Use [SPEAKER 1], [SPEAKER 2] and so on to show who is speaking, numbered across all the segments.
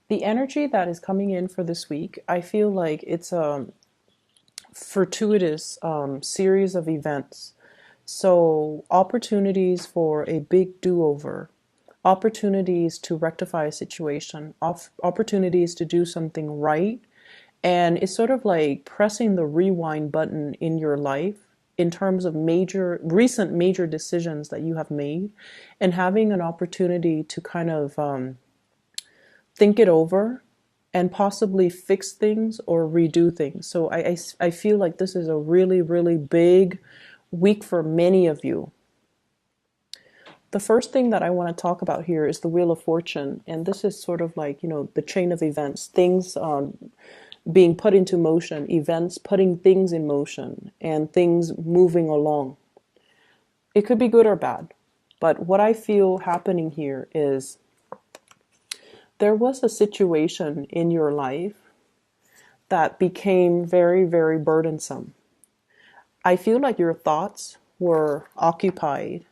[SPEAKER 1] The energy that is coming in for this week, I feel like it's a fortuitous series of events. So, opportunities for a big do over, opportunities to rectify a situation, opportunities to do something right. And it's sort of like pressing the rewind button in your life in terms of recent major decisions that you have made, and having an opportunity to kind of think it over and possibly fix things or redo things. So I feel like this is a really, really big week for many of you. The first thing that I want to talk about here is the Wheel of Fortune. And this is sort of like, the chain of events, things being put into motion, events putting things in motion, and things moving along. It could be good or bad. But what I feel happening here is there was a situation in your life that became very, very burdensome. I feel like your thoughts were occupied,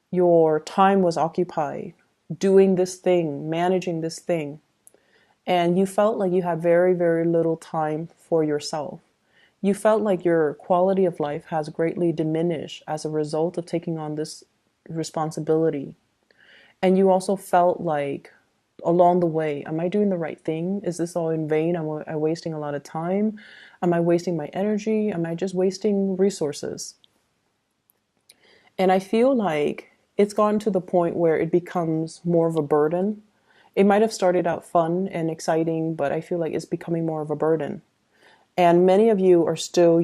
[SPEAKER 1] your time was occupied doing this thing, managing this thing, and you felt like you had very, very little time for yourself. You felt like your quality of life has greatly diminished as a result of taking on this responsibility. And you also felt like along the way, am I doing the right thing? Is this all in vain? Am I wasting a lot of time? Am I wasting my energy? Am I just wasting resources? And I feel like it's gotten to the point where it becomes more of a burden. It might have started out fun and exciting, but I feel like it's becoming more of a burden. And many of you are still,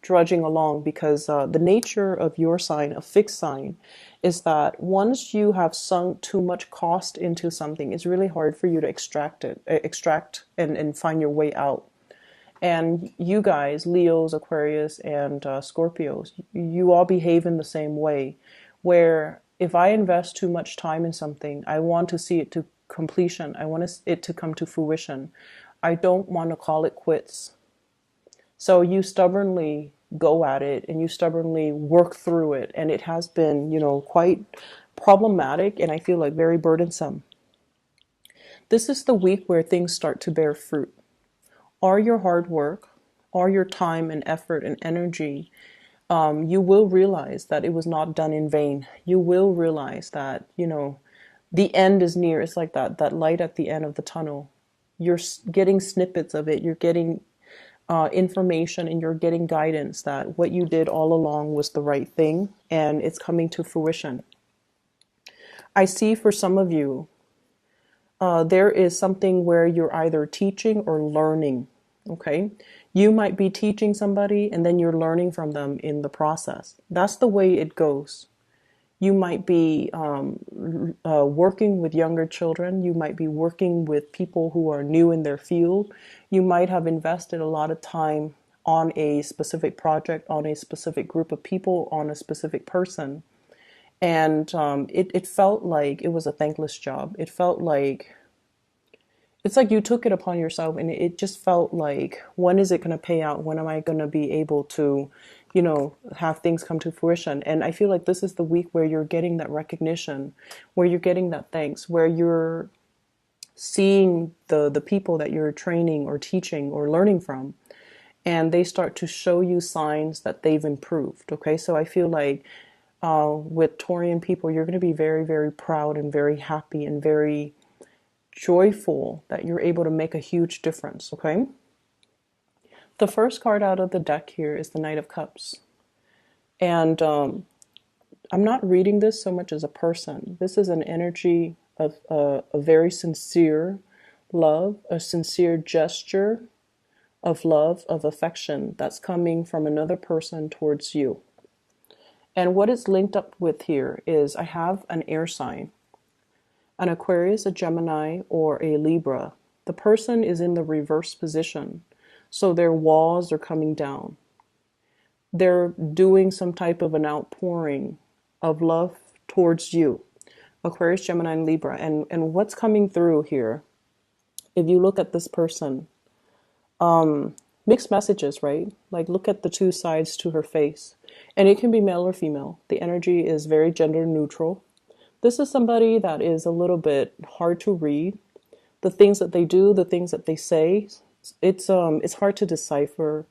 [SPEAKER 1] drudging along because the nature of your sign, a fixed sign, is that once you have sunk too much cost into something, it's really hard for you to extract and find your way out. And you guys, Leos, Aquarius, and Scorpios, you all behave in the same way, where if I invest too much time in something, I want to see it to completion. I want it to come to fruition. I don't want to call it quits. So you stubbornly go at it and you stubbornly work through it. And it has been, quite problematic and I feel like very burdensome. This is the week where things start to bear fruit. Are your hard work, are your time and effort and energy, you will realize that it was not done in vain. You will realize that, the end is near. It's like that light at the end of the tunnel. You're getting snippets of it. You're getting information and you're getting guidance that what you did all along was the right thing and it's coming to fruition. I see for some of you, there is something where you're either teaching or learning. Okay. You might be teaching somebody and then you're learning from them in the process. That's the way it goes. You might be working with younger children. You might be working with people who are new in their field. You might have invested a lot of time on a specific project, on a specific group of people, on a specific person. And it felt like it was a thankless job. It felt like it's like you took it upon yourself and it just felt like, when is it going to pay out? When am I going to be able to, have things come to fruition? And I feel like this is the week where you're getting that recognition, where you're getting that thanks, where you're seeing the people that you're training or teaching or learning from, and they start to show you signs that they've improved. Okay, so I feel like with Taurian people, you're going to be very, very proud and very happy and very joyful that you're able to make a huge difference. Okay. The first card out of the deck here is the Knight of Cups. And I'm not reading this so much as a person. This is an energy of a very sincere love, a sincere gesture of love, of affection that's coming from another person towards you. And what it's linked up with here is I have an air sign, an Aquarius, a Gemini, or a Libra. The person is in the reverse position. So their walls are coming down. They're doing some type of an outpouring of love towards you. Aquarius, Gemini, and Libra. And what's coming through here, if you look at this person, mixed messages, right? Like look at the two sides to her face. And it can be male or female. The energy is very gender neutral. This is somebody that is a little bit hard to read. The things that they do, the things that they say, it's hard to decipher.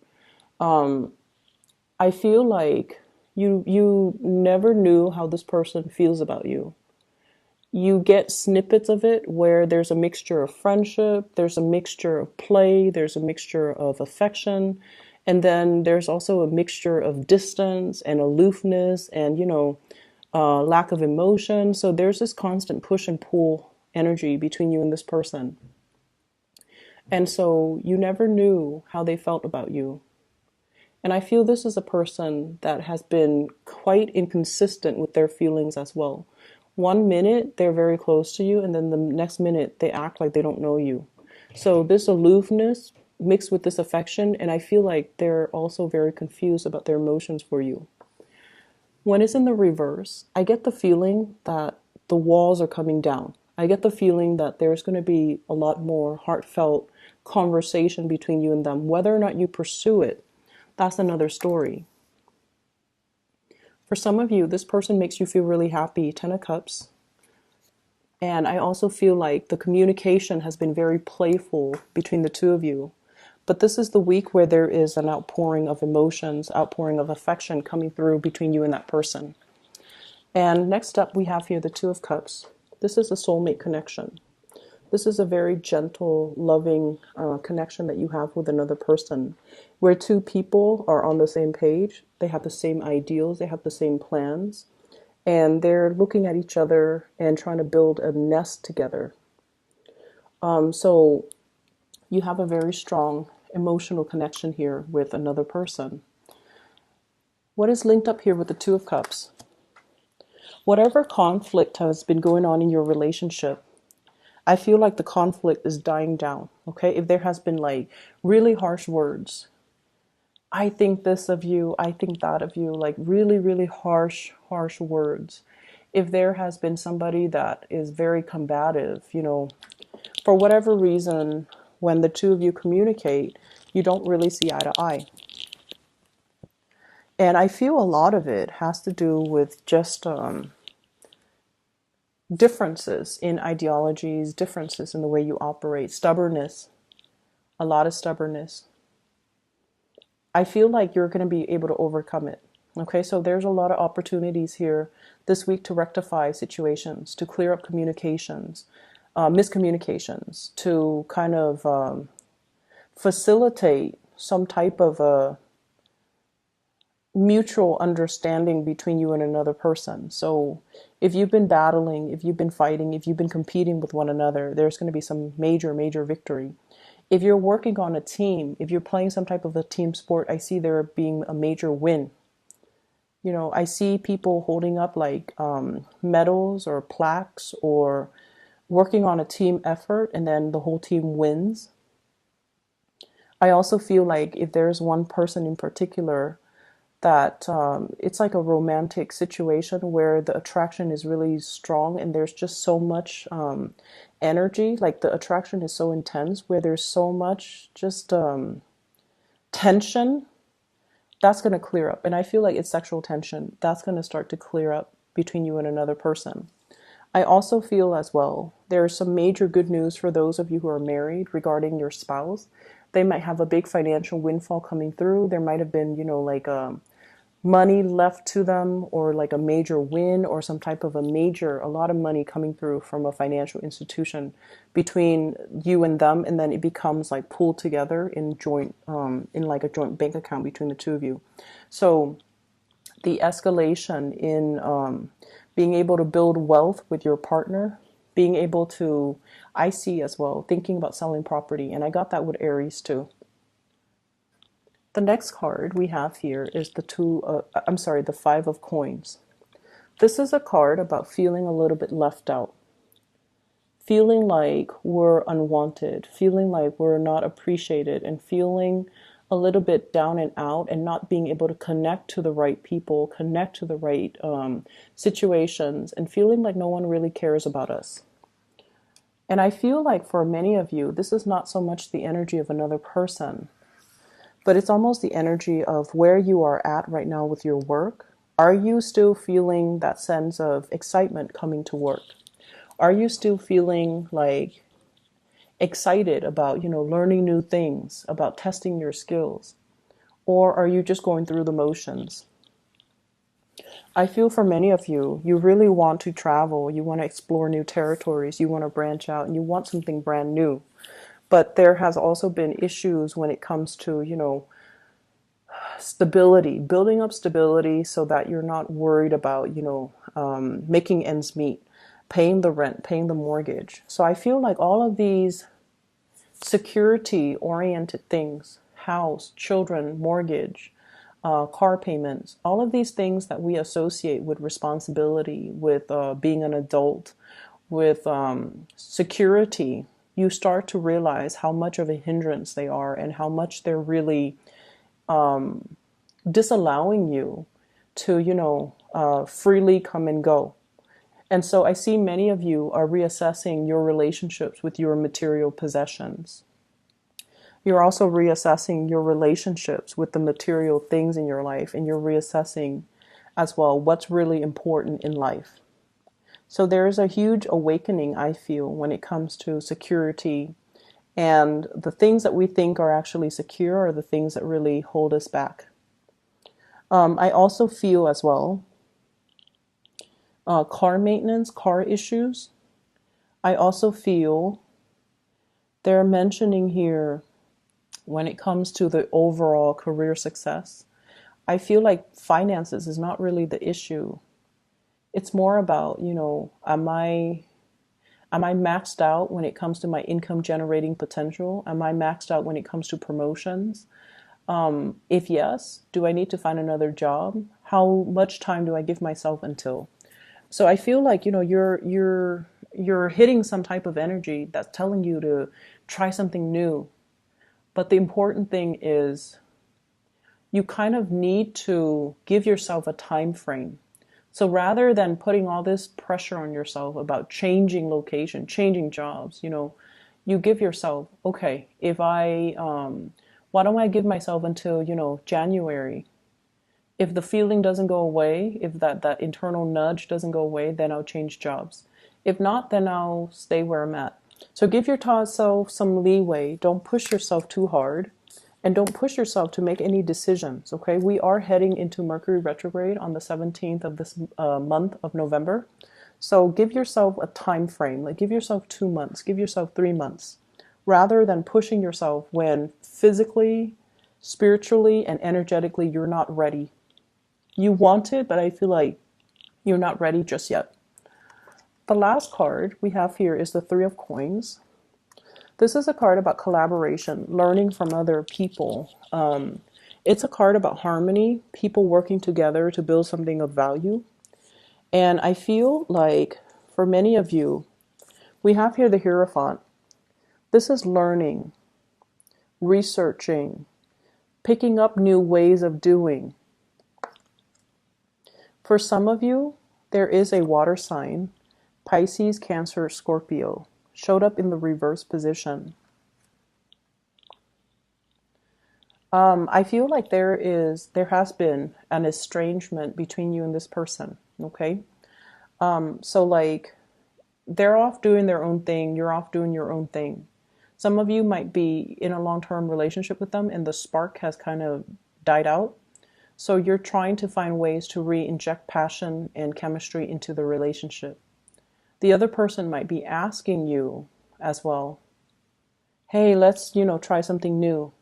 [SPEAKER 1] I feel like you never knew how this person feels about you. You get snippets of it where there's a mixture of friendship, there's a mixture of play, there's a mixture of affection, and then there's also a mixture of distance and aloofness and, lack of emotion. So there's this constant push and pull energy between you and this person. And so you never knew how they felt about you. And I feel this is a person that has been quite inconsistent with their feelings as well. One minute they're very close to you, and then the next minute they act like they don't know you. So this aloofness mixed with this affection, and I feel like they're also very confused about their emotions for you. When it's in the reverse, I get the feeling that the walls are coming down. I get the feeling that there's going to be a lot more heartfelt conversation between you and them. Whether or not you pursue it, that's another story. For some of you, this person makes you feel really happy, Ten of Cups. And I also feel like the communication has been very playful between the two of you. But this is the week where there is an outpouring of emotions, outpouring of affection coming through between you and that person. And next up, we have here the Two of Cups. This is a soulmate connection. This is a very gentle, loving connection that you have with another person, where two people are on the same page. They have the same ideals, they have the same plans, and they're looking at each other and trying to build a nest together. So you have a very strong emotional connection here with another person. What is linked up here with the Two of Cups? Whatever conflict has been going on in your relationship, I feel like the conflict is dying down, okay? If there has been like really harsh words, I think this of you, I think that of you, like really, really harsh words. If there has been somebody that is very combative, for whatever reason, when the two of you communicate, you don't really see eye to eye. And I feel a lot of it has to do with just differences in ideologies, differences in the way you operate, stubbornness, a lot of stubbornness. I feel like you're going to be able to overcome it. Okay, so there's a lot of opportunities here this week to rectify situations, to clear up communications, miscommunications, to kind of facilitate some type of a mutual understanding between you and another person. So if you've been battling, if you've been fighting, if you've been competing with one another, there's going to be some major victory. If you're working on a team, if you're playing some type of a team sport, I see there being a major win. I see people holding up like medals or plaques or working on a team effort, and then the whole team wins. I also feel like if there's one person in particular that it's like a romantic situation where the attraction is really strong and there's just so much energy, like the attraction is so intense where there's so much just tension, that's going to clear up. And I feel like it's sexual tension. That's going to start to clear up between you and another person. I also feel as well, there's some major good news for those of you who are married regarding your spouse. They might have a big financial windfall coming through. There might have been, like money left to them, or like a major win, or some type of a lot of money coming through from a financial institution between you and them, and then it becomes like pooled together in like a joint bank account between the two of you. So the escalation in being able to build wealth with your partner, being able to, I see as well, thinking about selling property, and I got that with Aries too. The next card we have here is the Five of Coins. This is a card about feeling a little bit left out, feeling like we're unwanted, feeling like we're not appreciated, and feeling a little bit down and out, and not being able to connect to the right people, connect to the right situations, and feeling like no one really cares about us. And I feel like for many of you, this is not so much the energy of another person, but it's almost the energy of where you are at right now with your work. Are you still feeling that sense of excitement coming to work? Are you still feeling like excited about, learning new things, about testing your skills? Or are you just going through the motions? I feel for many of you, you really want to travel, you want to explore new territories, you want to branch out, and you want something brand new. But there has also been issues when it comes to, stability, building up stability so that you're not worried about, making ends meet, paying the rent, paying the mortgage. So I feel like all of these security oriented things, house, children, mortgage, car payments, all of these things that we associate with responsibility, with being an adult, with security, you start to realize how much of a hindrance they are and how much they're really disallowing you to, freely come and go. And so I see many of you are reassessing your relationships with your material possessions. You're also reassessing your relationships with the material things in your life, and you're reassessing as well what's really important in life. So there is a huge awakening, I feel, when it comes to security, and the things that we think are actually secure are the things that really hold us back. I also feel as well car maintenance, car issues. I also feel they're mentioning here when it comes to the overall career success. I feel like finances is not really the issue. It's more about, am I maxed out when it comes to my income generating potential? Am I maxed out when it comes to promotions? If yes, do I need to find another job? How much time do I give myself until? So I feel like, you're hitting some type of energy that's telling you to try something new. But the important thing is you kind of need to give yourself a time frame. So rather than putting all this pressure on yourself about changing location, changing jobs, you give yourself, okay, why don't I give myself until, January? If the feeling doesn't go away, if that internal nudge doesn't go away, then I'll change jobs. If not, then I'll stay where I'm at. So give yourself some leeway. Don't push yourself too hard, and don't push yourself to make any decisions, okay? We are heading into Mercury retrograde on the 17th of this month of November. So give yourself a time frame, like give yourself 2 months, give yourself 3 months, rather than pushing yourself when physically, spiritually, and energetically you're not ready. You want it, but I feel like you're not ready just yet. The last card we have here is the Three of Coins. This is a card about collaboration, learning from other people. It's a card about harmony, people working together to build something of value. And I feel like for many of you, we have here the Hierophant. This is learning, researching, picking up new ways of doing. For some of you, there is a water sign, Pisces, Cancer, Scorpio, showed up in the reverse position. I feel like there has been an estrangement between you and this person, okay? So like they're off doing their own thing, you're off doing your own thing. Some of you might be in a long-term relationship with them and the spark has kind of died out. So you're trying to find ways to re-inject passion and chemistry into the relationship. The other person might be asking you as well, hey, let's, try something new.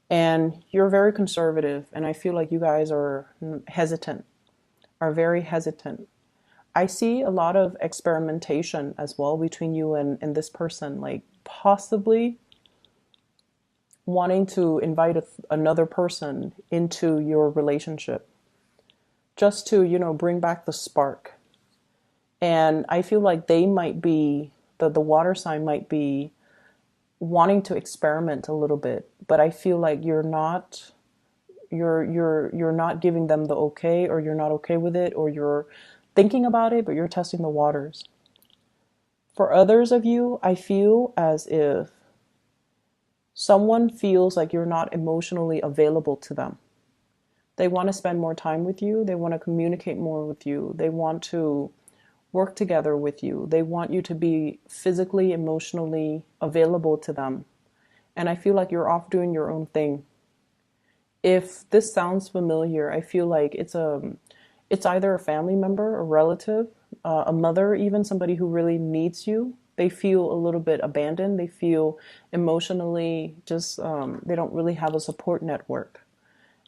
[SPEAKER 1] And you're very conservative, and I feel like you guys are very hesitant. I see a lot of experimentation as well between you and this person, like possibly wanting to invite another person into your relationship just to, bring back the spark. And I feel like they might be, the water sign might be wanting to experiment a little bit, but I feel like you're not giving them the okay, or you're not okay with it, or you're thinking about it, but you're testing the waters. For others of you, I feel as if someone feels like you're not emotionally available to them. They want to spend more time with you. They want to communicate more with you. They want to work together with you. They want you to be physically, emotionally available to them. And I feel like you're off doing your own thing. If this sounds familiar, I feel like it's either a family member, a relative, a mother, even somebody who really needs you. They feel a little bit abandoned. They feel emotionally just they don't really have a support network.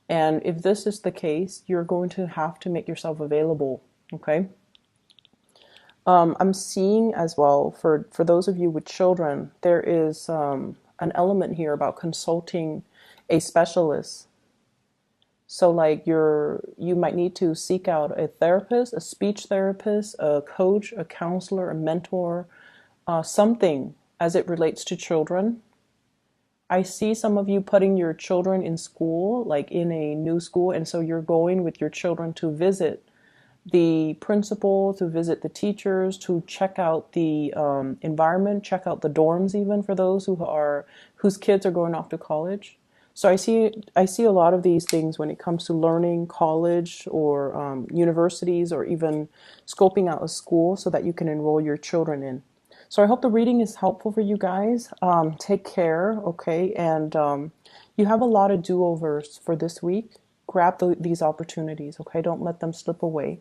[SPEAKER 1] And if this is the case, you're going to have to make yourself available. Okay. I'm seeing as well for those of you with children, there is an element here about consulting a specialist. So like you might need to seek out a therapist, a speech therapist, a coach, a counselor, a mentor, something as it relates to children. I see some of you putting your children in school, like in a new school, and so you're going with your children to visit the principal, to visit the teachers, to check out the environment, check out the dorms, even for those whose kids are going off to college. So I see a lot of these things when it comes to learning, college, or universities, or even scoping out a school so that you can enroll your children in. So I hope the reading is helpful for you guys. Take care, okay? And you have a lot of do-overs for this week. Grab these opportunities, okay? Don't let them slip away.